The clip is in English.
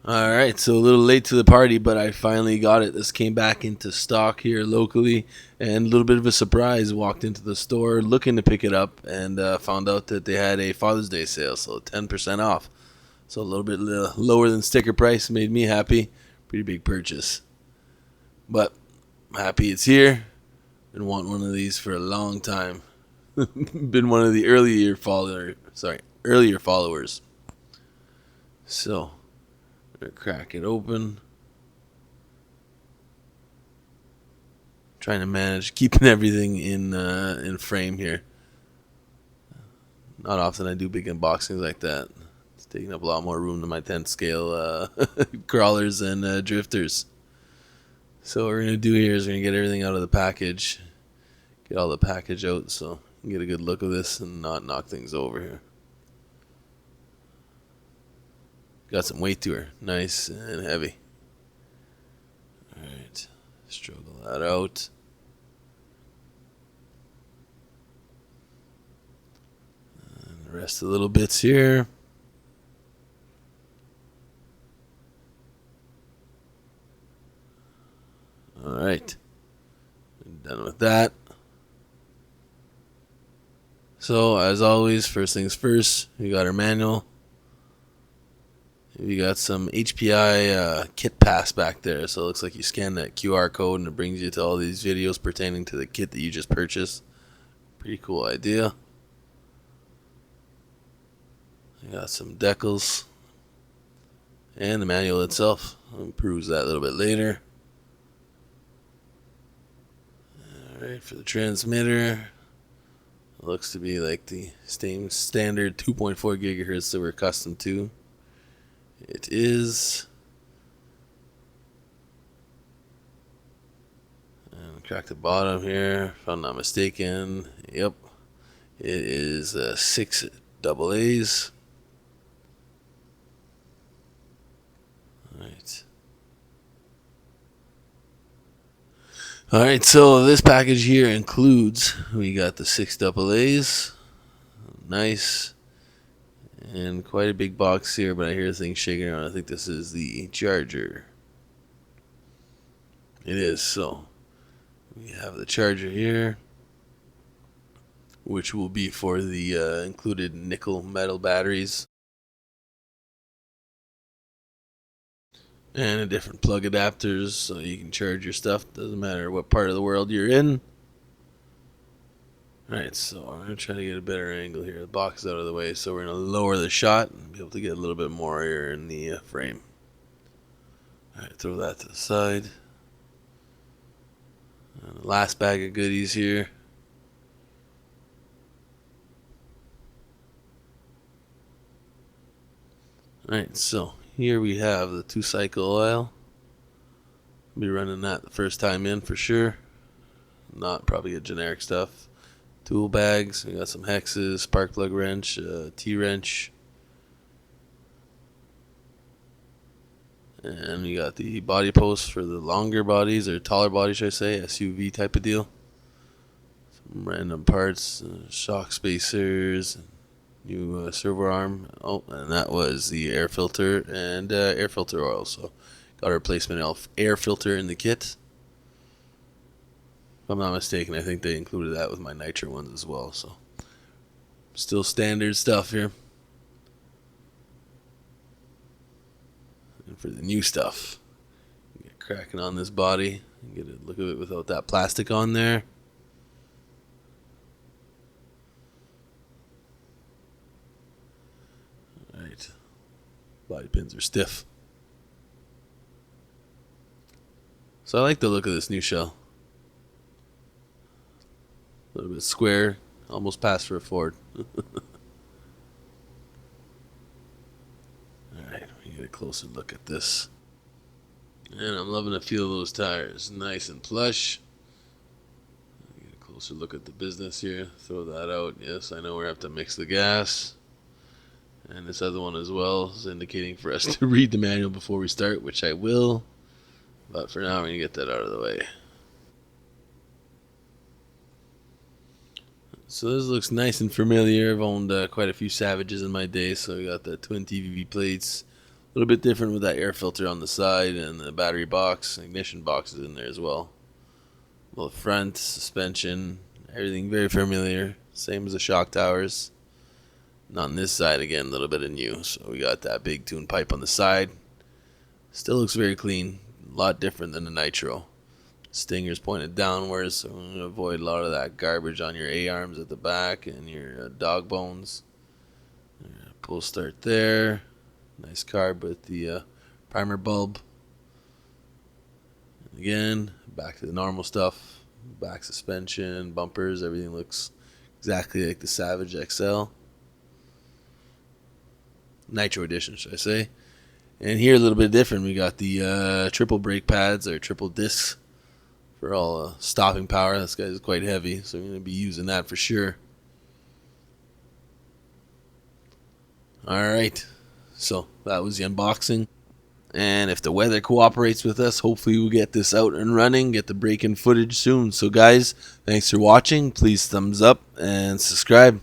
Alright, so a little late to the party, but I finally got it. This came back into stock here locally, and a little bit of a surprise. Walked into the store looking to pick it up, and found out that they had a Father's Day sale, so 10% off. So a little bit lower than sticker price, made me happy. Pretty big purchase. But I'm happy it's here. Been wanting one of these for a long time. Been one of the earlier followers. So, gonna crack it open. Trying to manage keeping everything in frame here. Not often I do big unboxings like that. It's taking up a lot more room than my 10 scale crawlers and drifters. So what we're gonna do here is we're gonna get everything out of the package, get all the package out, so you can get a good look of this and not knock things over here. Got some weight to her, nice and heavy. All right, struggle that out. And the rest of the little bits here. All right, done with that. So as always, first things first, we got our manual. We got some HPI kit pass back there, so it looks like you scan that QR code and it brings you to all these videos pertaining to the kit that you just purchased. Pretty cool idea. We got some decals and the manual itself. I'll peruse that a little bit later. Alright, for the transmitter, it looks to be like the same standard 2.4 gigahertz that we're accustomed to. It is. And crack the bottom here, if I'm not mistaken. Yep. It is 6 double A's. Alright. Alright, so this package here includes, we got the 6 double A's. Nice. And quite a big box here, but I hear things shaking around. I think this is the charger. It is, so we have the charger here, which will be for the included nickel metal batteries. And a different plug adapters so you can charge your stuff. Doesn't matter what part of the world you're in. Alright, so I'm going to try to get a better angle here. The box is out of the way, so we're going to lower the shot and be able to get a little bit more here in the frame. Alright, throw that to the side. And the last bag of goodies here. Alright, so here we have the 2-cycle oil. I'll be running that the first time in for sure. Not probably a generic stuff. Tool bags, we got some hexes, spark plug wrench, T-wrench. And we got the body posts for the longer bodies, or taller bodies, should I say, SUV type of deal. Some random parts, shock spacers, new servo arm. Oh, and that was the air filter and air filter oil. So got a replacement air filter in the kit. If I'm not mistaken, I think they included that with my nitro ones as well. So still standard stuff here. And for the new stuff, get cracking on this body and get a look of it without that plastic on there. Alright, body pins are stiff. So I like the look of this new shell. A little bit square, almost passed for a Ford. Alright, we get a closer look at this. And I'm loving the feel of those tires. Nice and plush. Get a closer look at the business here. Throw that out. Yes, I know we have to mix the gas. And this other one as well is indicating for us to read the manual before we start, which I will. But for now, we're going to get that out of the way. So this looks nice and familiar. I've owned quite a few Savages in my day. So we got the twin TVV plates, little bit different with that air filter on the side, and the battery box, ignition box is in there as well. Well, the front, suspension, everything very familiar. Same as the shock towers. Not on this side, again, a little bit of new. So we got that big tune pipe on the side. Still looks very clean. A lot different than the Nitro. Stinger's pointed downwards, so we're going to avoid a lot of that garbage on your A-arms at the back and your dog bones. Pull start there. Nice carb with the primer bulb. Again, back to the normal stuff. Back suspension, bumpers, everything looks exactly like the Savage XL. Nitro edition, should I say. And here a little bit different. We got the triple brake pads, or triple discs, for all stopping power. This guy is quite heavy, so I'm going to be using that for sure. Alright, so that was the unboxing. And if the weather cooperates with us, hopefully we'll get this out and running, get the break-in footage soon. So guys, thanks for watching. Please thumbs up and subscribe.